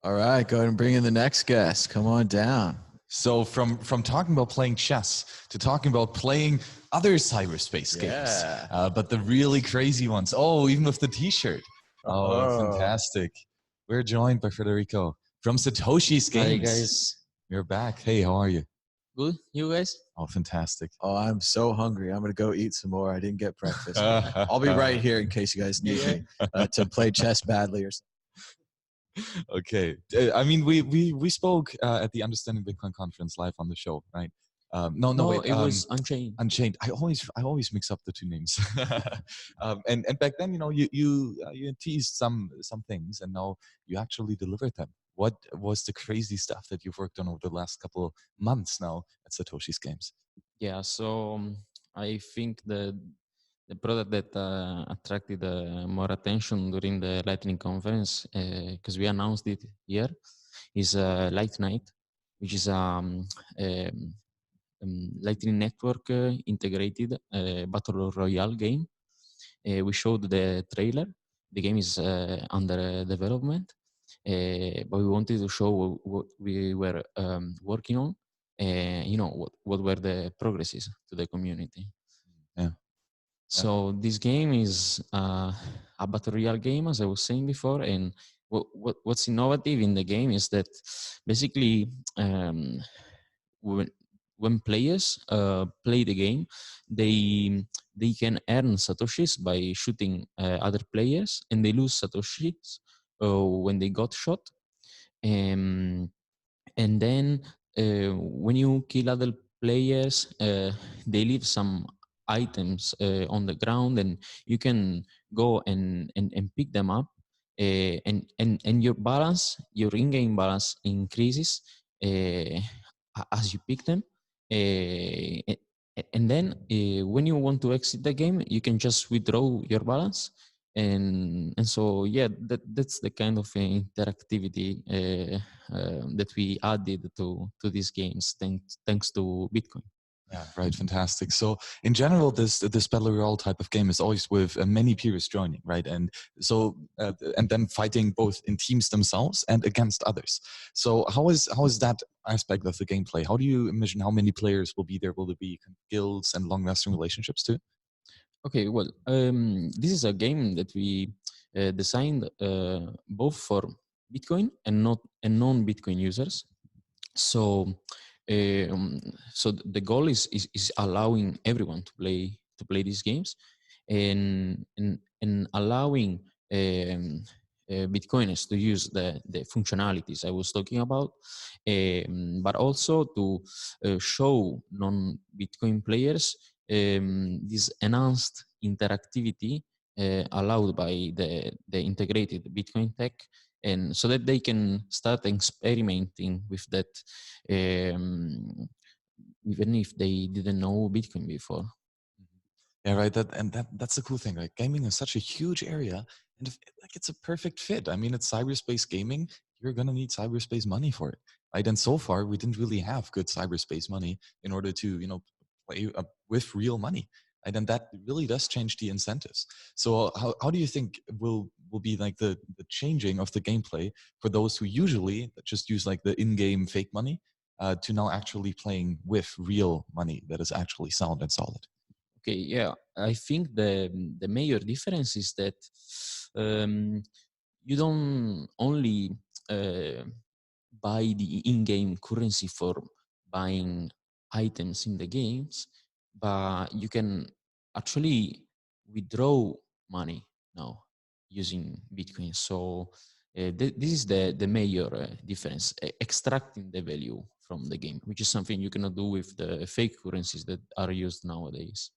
All right, go ahead and bring in the next guest. Come on down. So from talking about playing chess to talking about playing other cyberspace games, but the really crazy ones. Oh, even with the T-shirt. Oh, fantastic. We're joined by Federico from Satoshi's Games. Hi, guys. You're back. Hey, how are you? Good. You guys? Oh, fantastic. Oh, I'm so hungry. I'm going to go eat some more. I didn't get breakfast. I'll be right here in case you guys need me to play chess badly or something. Okay. I mean, we spoke at the Understanding Bitcoin conference live on the show, right? No, wait. It was Unchained. Unchained. I always mix up the two names. And back then, you know, you teased some things, and now you actually delivered them. What was the crazy stuff that you've worked on over the last couple of months now at Satoshi's Games? Yeah. So I think the product that attracted more attention during the Lightning conference, because we announced it here, is Light Night, which is Lightning Network integrated battle royale game. We showed the trailer. The game is under development, but we wanted to show what we were working on. You know, what were the progresses to the community. Yeah. So this game is a battle royale game, as I was saying before, and what's innovative in the game is that basically when players play the game, they can earn satoshis by shooting other players, and they lose satoshis when they got shot. And then when you kill other players, they leave some items on the ground, and you can go and pick them up, and your balance, your in-game balance increases as you pick them. And then when you want to exit the game, you can just withdraw your balance. And so yeah, that's the kind of interactivity that we added to these games thanks to Bitcoin. Yeah, right. Fantastic. So in general, this battle royale type of game is always with many peers joining, right? And so and then fighting both in teams themselves and against others. So how is that aspect of the gameplay? How do you envision how many players will be there? Will there be guilds and long-lasting relationships too? Okay, well, this is a game that we designed both for Bitcoin and non-Bitcoin users. So the goal is allowing everyone to play these games, and allowing Bitcoiners to use the functionalities I was talking about, but also to show non-Bitcoin players this enhanced interactivity allowed by the integrated Bitcoin tech, and so that they can start experimenting with that, even if they didn't know Bitcoin before. Yeah, right. That's the cool thing, right? Gaming is such a huge area, and it's a perfect fit. I mean, it's cyberspace gaming. You're gonna need cyberspace money for it, right? And so far, we didn't really have good cyberspace money in order to, you know, play with real money. Right? And that really does change the incentives. So how do you think will be like the changing of the gameplay for those who usually just use like the in-game fake money to now actually playing with real money that is actually sound and solid? Okay, yeah, I think the major difference is that you don't only buy the in-game currency for buying items in the games, but you can actually withdraw money now using Bitcoin. So this is the major difference, extracting the value from the game, which is something you cannot do with the fake currencies that are used nowadays.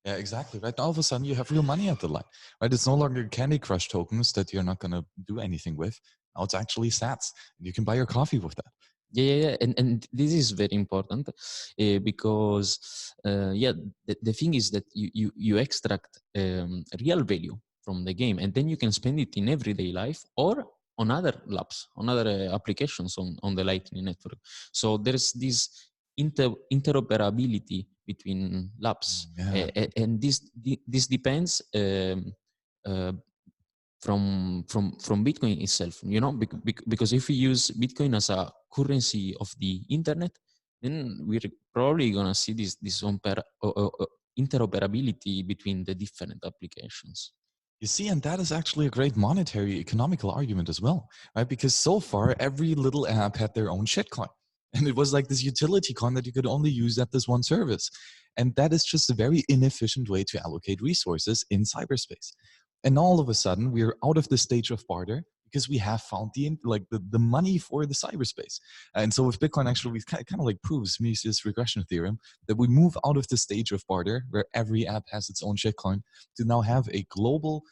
Yeah, exactly. Right. All of a sudden, you have real money at the line. Right. It's no longer Candy Crush tokens that you're not going to do anything with. Now it's actually sats, and you can buy your coffee with that. Yeah. And this is very important because the thing is that you extract real value from the game, and then you can spend it in everyday life or on other labs, on other applications on the Lightning Network. So there's this interoperability between labs, and this depends from Bitcoin itself, because if we use Bitcoin as a currency of the internet, then we're probably gonna see this interoperability between the different applications. You see, and that is actually a great monetary economical argument as well, right? Because so far, every little app had their own shitcoin. And it was like this utility coin that you could only use at this one service. And that is just a very inefficient way to allocate resources in cyberspace. And all of a sudden, we're out of the stage of barter because we have found the money for the cyberspace. And so with Bitcoin, actually, we kind of like proves Mises' regression theorem that we move out of the stage of barter, where every app has its own shitcoin, to now have a global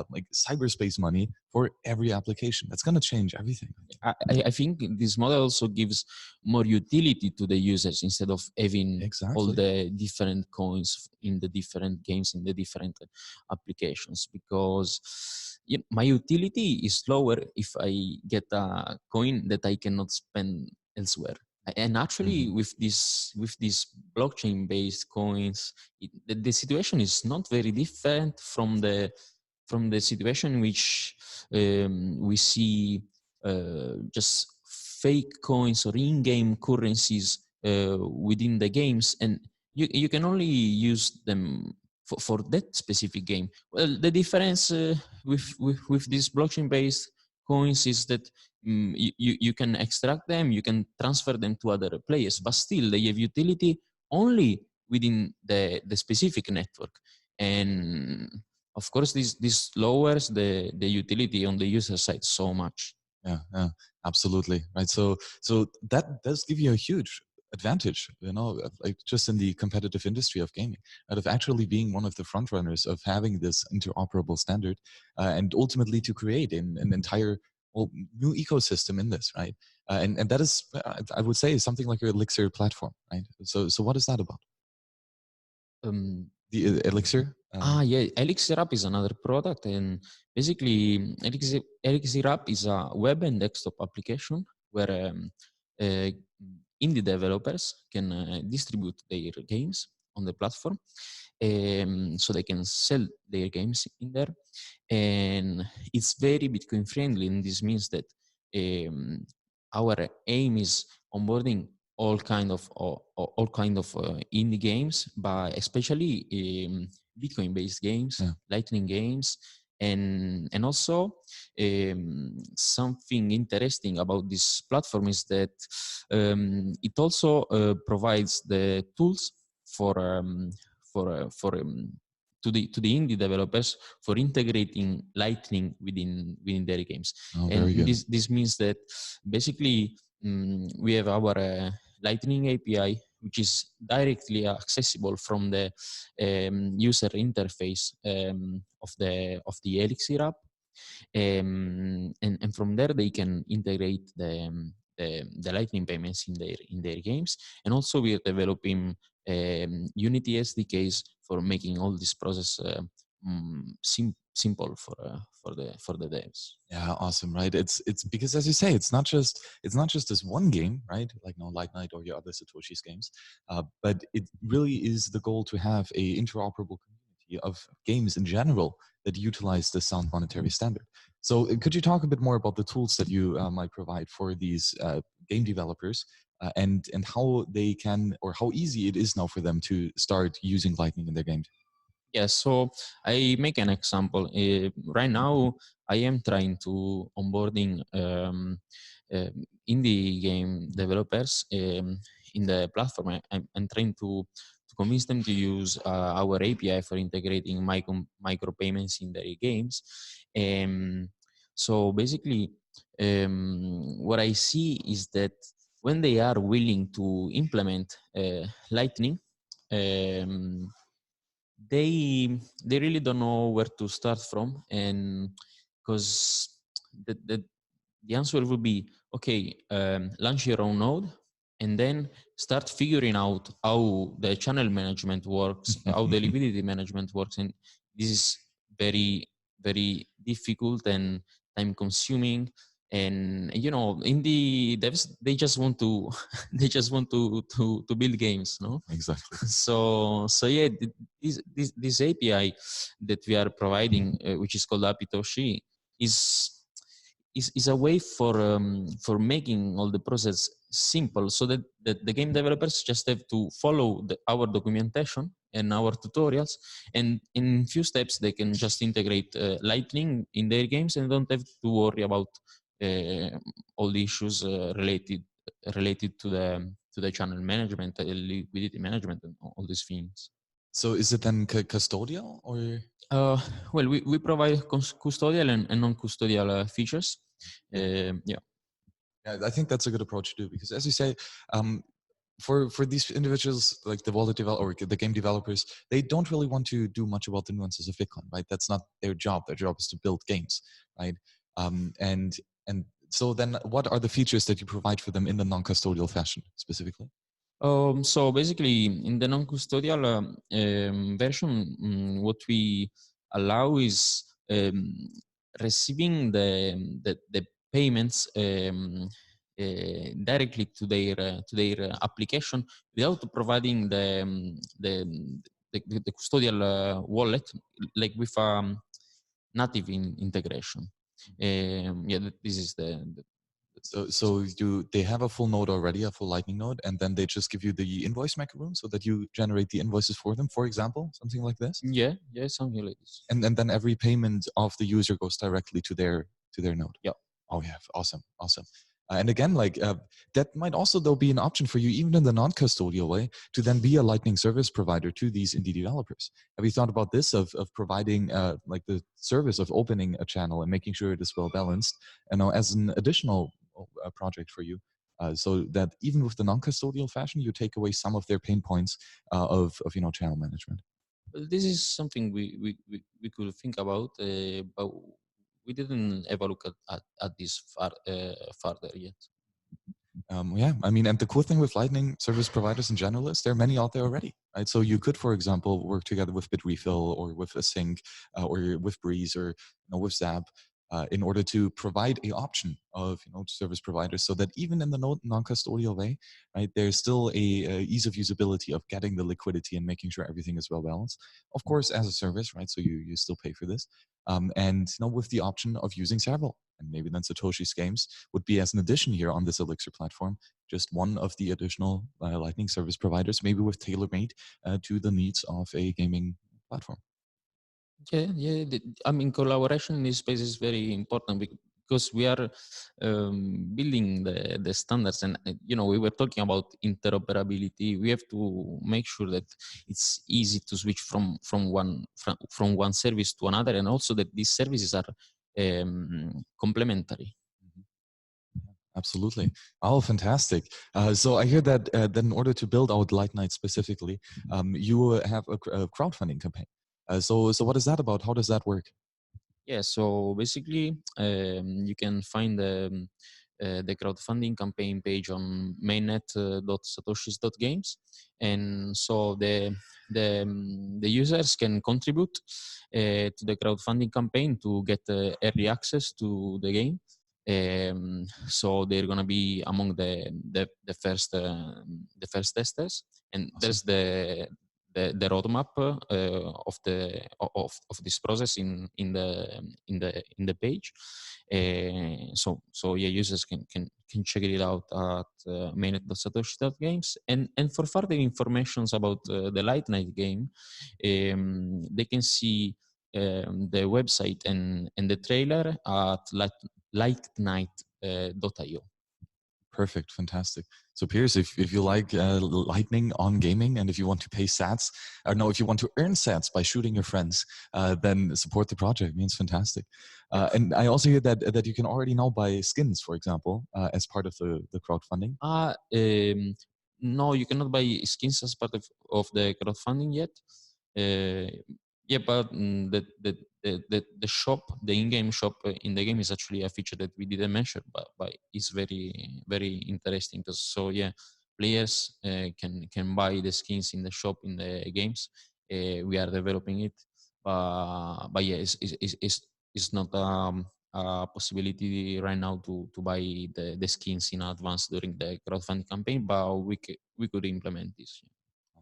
like cyberspace money for every application. That's going to change everything. I think this model also gives more utility to the users instead of having all the different coins in the different games, in the different applications, because my utility is lower if I get a coin that I cannot spend elsewhere. And actually, with this blockchain-based coins, the situation is not very different from the situation in which we see just fake coins or in-game currencies within the games, and you can only use them for that specific game. Well, the difference with these blockchain-based coins is that you can extract them, you can transfer them to other players, but still they have utility only within the specific network. And of course, this lowers the utility on the user side so much. Yeah, absolutely, right. So that does give you a huge advantage, like just in the competitive industry of gaming, out of actually being one of the front runners of having this interoperable standard, and ultimately to create an entire new ecosystem in this, right? And that is, I would say, something like your Elixir platform, right? So what is that about? The Elixir? Yeah, Elixir App is another product, and basically Elixir App is a web and desktop application where indie developers can distribute their games on the platform, so they can sell their games in there. And it's very Bitcoin friendly, and this means that our aim is onboarding all kind of indie games, but especially Bitcoin-based games, Lightning games, and also something interesting about this platform is that it also provides the tools to the indie developers for integrating Lightning within their games. And this means that basically we have our Lightning API, which is directly accessible from the user interface of the Elixir app, and from there they can integrate the Lightning payments in their games. And also we are developing Unity SDKs for making all this process simple for the devs. Yeah, awesome, right? It's because, as you say, it's not just this one game, right? Like Light Night or your other Satoshi's games, but it really is the goal to have a interoperable community of games in general that utilize the sound monetary standard. So, could you talk a bit more about the tools that you might provide for these game developers, and how they can, or how easy it is now for them to start using Lightning in their games? Yeah, so I make an example. Right now, I am trying to onboarding indie game developers in the platform. I'm trying to convince them to use our API for integrating micro payments in their games. So basically, what I see is that when they are willing to implement Lightning, they really don't know where to start from, and because the answer would be, okay, launch your own node and then start figuring out how the channel management works, how the liquidity management works. And this is very, very difficult and time consuming. And indie devs, they just want to to build games, no? Exactly. So yeah, this API that we are providing, which is called Satoshi, is a way for making all the process simple, so that the game developers just have to follow our documentation and our tutorials, and in few steps they can just integrate Lightning in their games and don't have to worry about all the issues related to the channel management, liquidity management, and all these things. So is it then custodial or? Well, we provide custodial and non-custodial features. Yeah. Yeah, I think that's a good approach to do, because as you say, for these individuals, like the wallet developer or the game developers, they don't really want to do much about the nuances of Bitcoin, right? That's not their job. Their job is to build games, right? And so then, what are the features that you provide for them in the non-custodial fashion specifically? So basically, in the non-custodial version, what we allow is receiving the payments directly to their application without providing the custodial wallet, like with native integration. This is the So they have a full node already, a full Lightning node, and then they just give you the invoice maker room so that you generate the invoices for them, for example, something like this. Yeah, something like this. And then every payment of the user goes directly to their node. Yeah. Oh yeah, awesome. And again, like that might also though be an option for you, even in the non-custodial way, to then be a Lightning service provider to these indie developers. Have you thought about this of providing like the service of opening a channel and making sure it is well balanced, and now as an additional project for you, so that even with the non-custodial fashion, you take away some of their pain points of channel management? This is something we could think about, but we didn't ever look at this further yet. Yeah, I mean, and the cool thing with Lightning service providers in general is there are many out there already, right? So you could, for example, work together with Bitrefill or with Async or with Breeze or with Zap in order to provide a option of service providers, so that even in the non-custodial way, right, there's still a ease of usability of getting the liquidity and making sure everything is well balanced. Of course, as a service, right? So you still pay for this, and with the option of using several. And maybe then Satoshi's games would be as an addition here on this Elixir platform, just one of the additional Lightning service providers, maybe with tailor-made to the needs of a gaming platform. Yeah. I mean, collaboration in this space is very important because we are building the standards, and we were talking about interoperability. We have to make sure that it's easy to switch from one service to another, and also that these services are complementary. Absolutely. Oh, fantastic. So I hear that in order to build out Lightnight specifically, you have a crowdfunding campaign. So what is that about? How does that work? Yeah, so basically, you can find the crowdfunding campaign page on mainnet.satoshis.games, and so the users can contribute to the crowdfunding campaign to get early access to the game. So they're gonna be among the first testers, and Awesome. there's the roadmap of this process in the page. So yeah, users can check it out at mainnet.satoshi.games, and for further informations about the Lightnight game, they can see the website and the trailer at lightnight.io. Perfect, fantastic. So Piers, if you like Lightning on gaming, and if you want to pay sats, or no, if you want to earn sats by shooting your friends, then support the project. Means fantastic. And I also hear that you can already now buy skins, for example, as part of the crowdfunding. No, you cannot buy skins as part of the crowdfunding yet. Yeah, but the shop, the in-game shop in the game is actually a feature that we didn't mention, but it's very, very interesting. So yeah, players can buy the skins in the shop in the games. We are developing it, but yeah, it's not a possibility right now to buy the skins in advance during the crowdfunding campaign, but we could implement this.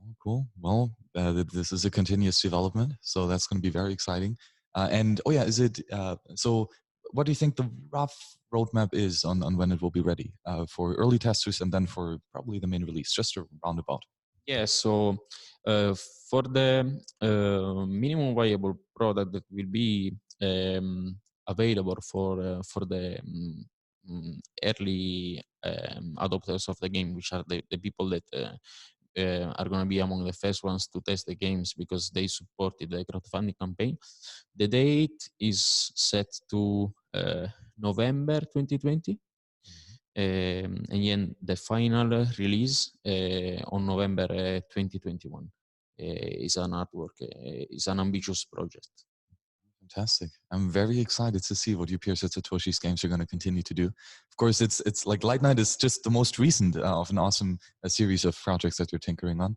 Oh, cool. Well, this is a continuous development, so that's going to be very exciting. And oh yeah, is it so? what do you think the rough roadmap is on when it will be ready for early testers and then for probably the main release, just a roundabout? Yeah, so for the minimum viable product that will be available for the early adopters of the game, which are the people that are going to be among the first ones to test the games because they supported the crowdfunding campaign. The date is set to November 2020. And then the final release on November 2021 is an artwork, is an ambitious project. Fantastic. I'm very excited to see what your peers at Satoshi's Games are going to continue to do. Of course, it's like Light Night is just the most recent of an awesome series of projects that you're tinkering on.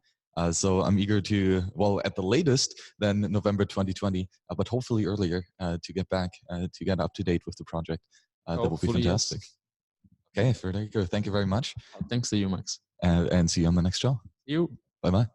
So I'm eager to, well, at the latest, then November 2020, but hopefully earlier to get back, to get up to date with the project. That will be fantastic. Yes. Okay, Federico, thank you very much. Thanks to you, Max. And see you on the next show. See you. Bye-bye.